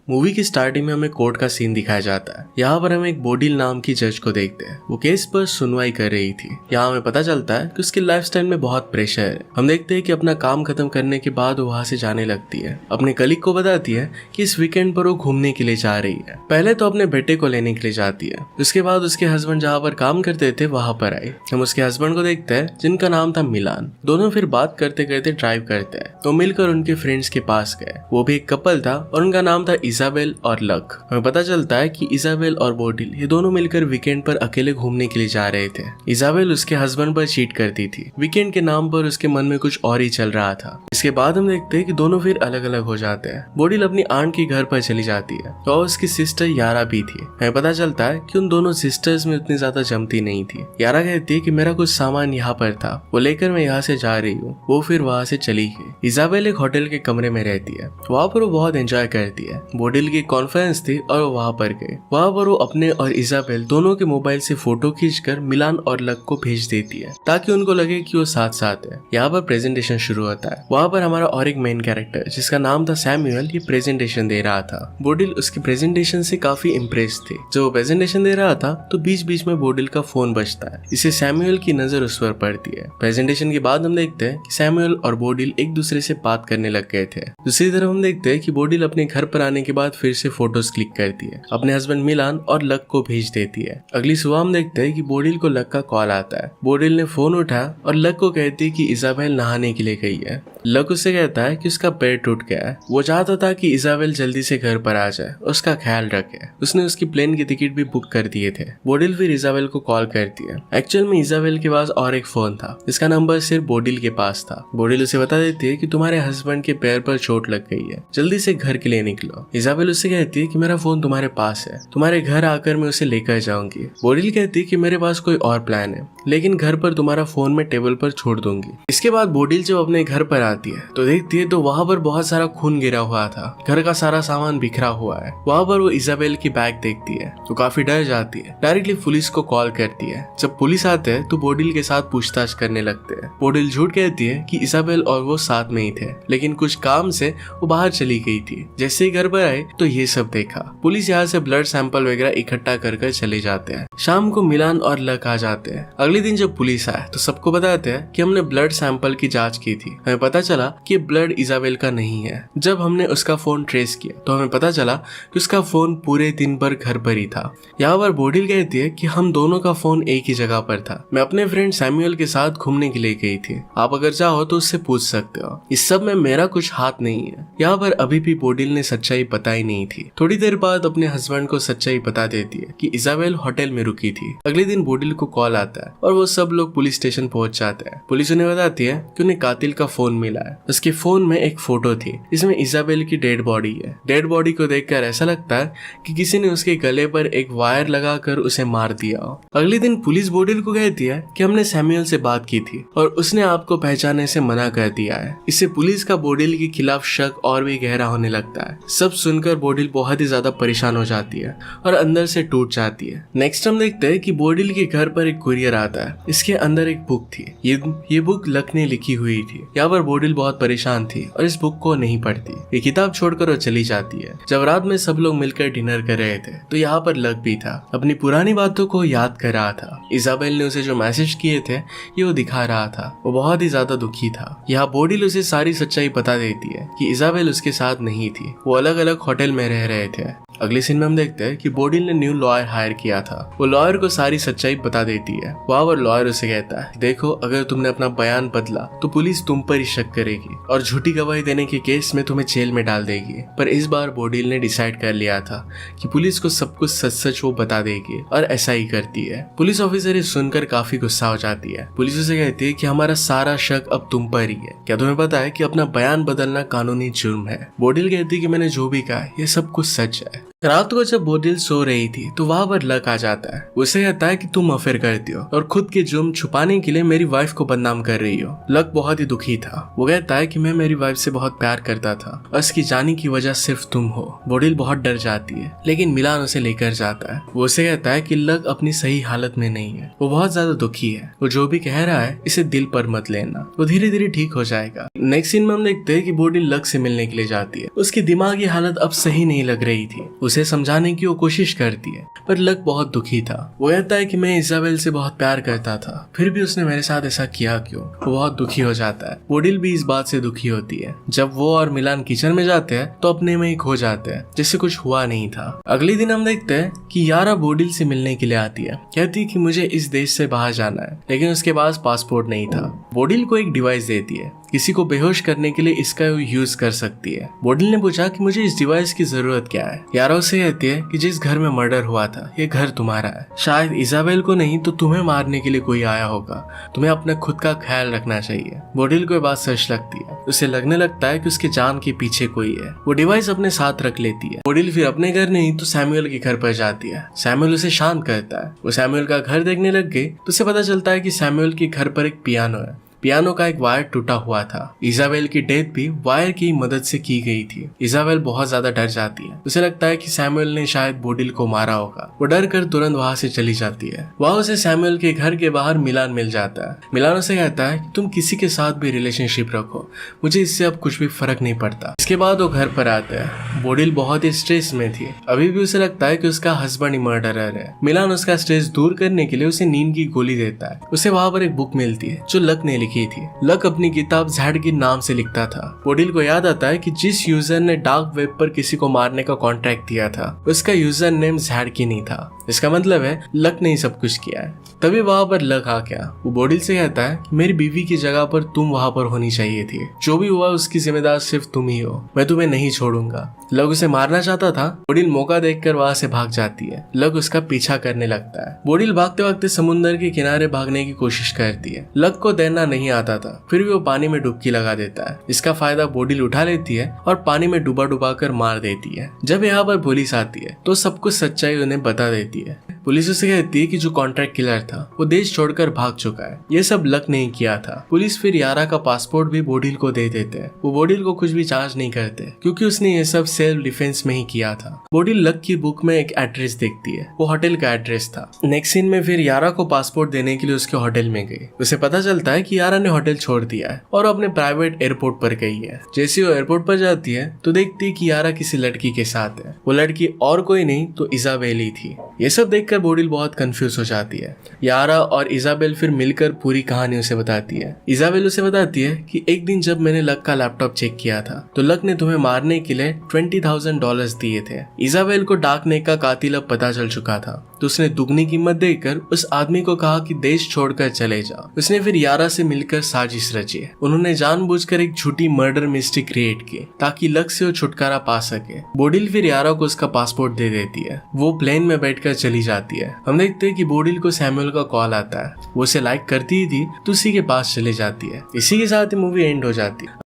Movie की starting में हमें कोर्ट का सीन दिखाया जाता है। यहाँ पर हम एक बोडिल नाम की जज को देखते हैं। वो केस पर सुनवाई कर रही थी। यहाँ हमें पता चलता है कि उसकी लाइफस्टाइल में बहुत प्रेशर है। हम देखते हैं कि अपना काम खत्म करने के बाद वो वहाँ से जाने लगती है। अपने कलीग को बताती है कि इस वीकेंड पर वो घूमने के लिए जा रही है। पहले तो अपने बेटे को लेने के लिए जाती है। उसके बाद उसके हस्बैंड जहाँ पर काम करते थे वहां पर आए। हम उसके हस्बैंड को देखते हैं जिनका नाम था मिलान। दोनों फिर बात करते करते ड्राइव करते हैं तो मिलकर उनके फ्रेंड्स के पास गए। वो भी एक कपल था और उनका नाम था इजाबेल और लक। हमें पता चलता है कि इजाबेल और बोडिल ये दोनों मिलकर वीकेंड पर अकेले घूमने के लिए जा रहे थे। इजाबेल उसके हस्बैंड पर चीट करती थी। वीकेंड के नाम पर उसके मन में कुछ और ही चल रहा था। इसके बाद हम देखते हैं कि दोनों फिर अलग अलग हो जाते हैं। बोडिल अपनी आंट के घर पर चली जाती है और उसकी सिस्टर यारा भी थी। हमें पता चलता है कि उन दोनों सिस्टर्स में उतनी ज्यादा जमती नहीं थी। यारा कहती है कि मेरा कुछ सामान यहाँ पर था, वो लेकर मैं यहाँ से जा रही हूँ। वो फिर वहाँ से चली गई। इजाबेल एक होटल के कमरे में रहती है। वहाँ पर वो बहुत एंजॉय करती है। बोडिल की कॉन्फ्रेंस थी और वो वहाँ पर गए। वहाँ पर वो अपने और इजाबेल दोनों के मोबाइल से फोटो खींचकर मिलान और लक को भेज देती है ताकि उनको लगे कि वो साथ साथ है। यहाँ पर प्रेजेंटेशन शुरू होता है। वहाँ पर हमारा और एक मेन कैरेक्टर जिसका नाम था सैमुअल ये प्रेजेंटेशन दे रहा था। बोडिल उसकी प्रेजेंटेशन से काफी इम्प्रेस थे। जब वो प्रेजेंटेशन दे रहा था तो बीच बीच में बोडिल का फोन बजता है। इससे सैमुअल की नजर उस पर पड़ती है। प्रेजेंटेशन के बाद हम देखते हैं कि सैमुअल और बोडिल एक दूसरे से बात करने लग गए थे। दूसरी तरफ हम देखते हैं कि बोडिल अपने घर पर आने के बाद फिर से फोटोज क्लिक करती है। अपने हस्बैंड मिलान और लक को भेज देती है। अगली सुबह हम देखते हैं कि बोडिल को लक का कॉल आता है। बोडिल ने फोन उठाया और लक को कहती है कि इजाबेल नहाने के लिए गई है। लक उससे कहता है कि उसका पैर टूट गया है। वो चाहता था कि इजाबेल जल्दी से घर पर आ जाए, उसका ख्याल रखे। उसने उसकी प्लेन की टिकट भी बुक कर दिए थे। बोडिल फिर इजाबेल को कॉल करती है। एक्चुअल में इजाबेल के पास और एक फोन था जिसका नंबर सिर्फ बोडिल के पास था। बोडिल उसे बता देती है कि तुम्हारे हस्बैंड के पैर पर चोट लग गई है, जल्दी से घर के लिए निकलो। इजाबेल उससे कहती है कि मेरा फोन तुम्हारे पास है, तुम्हारे घर आकर मैं उसे लेकर जाऊंगी। बोडिल कहती है कि मेरे पास कोई और प्लान है, लेकिन घर पर तुम्हारा फोन मैं टेबल पर छोड़ दूंगी। इसके बाद बोडिल जब अपने घर पर आती है तो देखती है तो वहाँ पर बहुत सारा खून गिरा हुआ था। घर का सारा सामान बिखरा हुआ है। वहाँ पर वो इजाबेल की बैग देखती है तो काफी डर जाती है। डायरेक्टली पुलिस को कॉल करती है। जब पुलिस आते हैं तो बोडिल के साथ पूछताछ करने लगते हैं। बोडिल झूठ कहती है कि इजाबेल और वो साथ में ही थे, लेकिन कुछ काम से वो बाहर चली गई थी। जैसे ही घर पर आए तो ये सब देखा। पुलिस यहाँ से ब्लड सैंपल वगैरह इकट्ठा कर चले जाते हैं। शाम को मिलान और लक आ जाते हैं। अगले दिन जब पुलिस आए तो सबको बताते हैं कि हमने ब्लड सैंपल की जांच की थी। हमें पता चला कि ब्लड इजाबेल का नहीं है। जब हमने उसका फोन ट्रेस किया तो हमें पता चला कि उसका फोन पूरे दिन भर घर पर ही था। यहाँ पर बोडिल कहती है कि हम दोनों का फोन एक ही जगह पर था। मैं अपने फ्रेंड सैमुअल के साथ घूमने के लिए गई थी। आप अगर चाहो तो उससे पूछ सकते हो। इस सब में मेरा कुछ हाथ नहीं है। यहाँ पर अभी भी बोडिल ने सच्चाई बताई नहीं थी। थोड़ी देर बाद अपने हस्बैंड को सच्चाई बता देती है कि इजाबेल होटल में रुकी थी। अगले दिन बोडिल को कॉल आता है और वो सब लोग पुलिस स्टेशन पहुंच जाते हैं। पुलिस उन्हें बताती है कि उन्हें कातिल का फोन मिला है। उसके फोन में एक फोटो थी, इसमें इजाबेल की डेड बॉडी है। डेड बॉडी को देखकर ऐसा लगता है कि किसी ने उसके गले पर एक वायर लगाकर उसे मार दिया हो। अगले दिन पुलिस बोडिल को कहती है कि हमने सैमुअल से बात की थी और उसने आपको पहचानने से मना कर दिया है। इससे पुलिस का बोडिल के खिलाफ शक और भी गहरा होने लगता है। सब सुनकर बोडिल बहुत ही ज्यादा परेशान हो जाती है और अंदर से टूट जाती है। नेक्स्ट हम देखते हैं कि बोडिल के घर पर एक कुरियर आता है। इसके अंदर एक बुक थी। ये बुक लक ने लिखी हुई थी। यहाँ पर बोडिल बहुत परेशान थी और इस बुक को नहीं पढ़ती। ये किताब छोड़कर वो चली जाती है। जब रात में सब लोग मिलकर डिनर कर रहे थे तो यहाँ पर लक भी था। अपनी पुरानी बातों को याद कर रहा था। इजाबेल ने उसे जो मैसेज किए थे ये वो दिखा रहा था। वो बहुत ही ज्यादा दुखी था। यहाँ बोडिल उसे सारी सच्चाई बता देती है कि इजाबेल उसके साथ नहीं थी, वो अलग अलग होटल में रह रहे थे। अगले सीन में हम देखते हैं कि बोडिल ने न्यू लॉयर हायर किया था। वो लॉयर को सारी सच्चाई बता देती है। वहाँ पर लॉयर उसे कहता है, देखो अगर तुमने अपना बयान बदला तो पुलिस तुम पर ही शक करेगी और झूठी गवाही देने के केस में तुम्हें जेल में डाल देगी। पर इस बार बोडिल ने डिसाइड कर लिया था कि पुलिस को सब कुछ सच सच वो बता देगी और ऐसा ही करती है। पुलिस ऑफिसर ये सुनकर काफी गुस्सा हो जाती है। पुलिस उसे कहती है कि हमारा सारा शक अब तुम पर ही है। क्या तुम्हें पता है कि अपना बयान बदलना कानूनी जुर्म है? बोडिल कहती है कि मैंने जो भी कहा ये सब कुछ सच है। रात को जब बोडिल सो रही थी तो वहां पर लक आ जाता है। उसे कहता है कि तुम अफेयर करती हो और खुद के जुर्म छुपाने के लिए मेरी वाइफ को बदनाम कर रही हो। लक बहुत ही दुखी था। वो कहता है कि मैं मेरी वाइफ से बहुत प्यार करता था और उसकी जाने की वजह सिर्फ तुम हो। बोडिल बहुत डर जाती है लेकिन मिलान उसे लेकर जाता है। वो उसे कहता है कि लक अपनी सही हालत में नहीं है, वो बहुत ज्यादा दुखी है, वो जो भी कह रहा है इसे दिल पर मत लेना, वो धीरे धीरे ठीक हो जाएगा। नेक्स्ट सीन में हम देखते हैं कि बोडिल लक से मिलने के लिए जाती है। उसकी दिमागी हालत अब सही नहीं लग रही थी। उसे समझाने की वो कोशिश करती है पर लक बहुत दुखी था। वो कहता है कि मैं इजाबेल से बहुत प्यार करता था, फिर भी उसने मेरे साथ ऐसा किया क्यों। वो बहुत दुखी हो जाता है। बोडिल भी इस बात से दुखी होती है। जब वो और मिलान किचन में जाते हैं तो अपने में ही खो जाते हैं जैसे कुछ हुआ नहीं था। अगले दिन हम देखते हैं कि यारा बोडिल से मिलने के लिए आती है। कहती है कि मुझे इस देश से बाहर जाना है लेकिन उसके पास पासपोर्ट नहीं था। बोडिल को एक डिवाइस देती है, किसी को बेहोश करने के लिए इसका यूज कर सकती है। बोडिल ने पूछा कि मुझे इस डिवाइस की जरूरत क्या है। यारा उसे कहती है कि जिस घर में मर्डर हुआ था ये घर तुम्हारा है, शायद इजाबेल को नहीं तो तुम्हें मारने के लिए कोई आया होगा, तुम्हें अपना खुद का ख्याल रखना चाहिए। बोडिल को ये बात सच लगती है। उसे लगने लगता है कि उसके जान के पीछे कोई है। वो डिवाइस अपने साथ रख लेती है। बोडिल फिर अपने घर नहीं तो सैमुअल के घर पर जाती है। सैमुअल उसे शांत करता है। वो सैमुअल का घर देखने लग गई तो उसे पता चलता है कि सैमुअल के घर पर एक पियानो है। पियानो का एक वायर टूटा हुआ था। इजाबेल की डेथ भी वायर की मदद से की गई थी। इजाबेल बहुत ज्यादा डर जाती है। उसे लगता है कि सैमुअल ने शायद बोडिल को मारा होगा। वो डर कर तुरंत वहां से चली जाती है। वहां उसे सैमुअल के घर के बाहर मिलान मिल जाता है। मिलान उसे कहता है कि तुम किसी के साथ भी रिलेशनशिप रखो, मुझे इससे अब कुछ भी फर्क नहीं पड़ता। इसके बाद वो घर पर आते हैं। बोडिल बहुत ही स्ट्रेस में थी। अभी भी उसे लगता है कि उसका हस्बैंड ही मर्डरर है। मिलान उसका स्ट्रेस दूर करने के लिए उसे नींद की गोली देता है। उसे वहां पर एक बुक मिलती है जो लक ने लिखी थी। लक अपनी किताब जैड के नाम से लिखता था। बोडिल को याद आता है कि जिस यूजर ने डार्क वेब पर किसी को मारने का कॉन्ट्रैक्ट दिया था उसका यूजर नेम जैड की नहीं था। इसका मतलब है लक ने ही सब कुछ किया है। तभी वहां पर लक आ गया। वो बोडिल से कहता है कि मेरी बीवी की जगह पर तुम वहां पर होनी चाहिए थी। जो भी हुआ उसकी जिम्मेदार सिर्फ तुम ही हो। मैं तुम्हें नहीं छोड़ूंगा। लक उसे मारना चाहता था। बोडिल मौका देखकर वहां से भाग जाती है। लक उसका पीछा करने लगता है। बोडिल भागते भागते समुद्र के किनारे भागने की कोशिश करती है। लक को तैरना नहीं आता था, फिर भी वो पानी में डुबकी लगा देता है। इसका फायदा बोडिल उठा लेती है और पानी में डुबा डुबा कर मार देती है। जब यहाँ पर पुलिस आती है तो सब कुछ सच्चाई उन्हें बता देती है। पुलिस उसे कहती है कि जो कॉन्ट्रैक्ट किलर था वो देश छोड़कर भाग चुका है, ये सब लक ने किया था। पुलिस फिर यारा का पासपोर्ट भी बोडिल को दे देते हैं। वो बोडिल को कुछ भी चार्ज नहीं करते क्योंकि उसने ये सब सेल्फ डिफेंस में ही किया था। बोडिल लक की बुक में एक एड्रेस देखती है, वो होटल का एड्रेस था। नेक्स्ट सीन में फिर यारा को पासपोर्ट देने के लिए उसके होटल में गई। उसे पता चलता है कि यारा ने होटल छोड़ दिया है और अपने प्राइवेट एयरपोर्ट पर गई है। जैसे वो एयरपोर्ट पर जाती है तो देखती है कि यारा किसी लड़की के साथ है। वो लड़की और कोई नहीं तो इजाबेल ही थी। ये सब देखकर बोडिल बहुत कंफ्यूज हो जाती है। यारा और इजाबेल फिर मिलकर पूरी कहानी उसे बताती है। इजाबेल उसे बताती है कि एक दिन जब मैंने लक का लैपटॉप चेक किया था तो लक ने तुम्हें मारने के लिए $20,000 दिए थे। इजाबेल को डार्क नेक का कातिल अब पता चल चुका था तो उसने दुगनी कीमत देकर उस आदमी को कहा कि देश छोड़कर चले जा। उसने फिर यारा से मिलकर साजिश रची। उन्होंने जानबूझकर एक झूठी मर्डर मिस्ट्री क्रिएट की ताकि लक से वो छुटकारा पा सके। बोडिल फिर यारा को उसका पासपोर्ट दे देती है। वो प्लेन में बैठकर चली जाती है। हम देखते हैं कि बोडिल को सैमुअल का कॉल आता है। वो उसे लाइक करती ही थी तो उसी के पास चली जाती है। इसी के साथ ही मूवी एंड हो जाती है।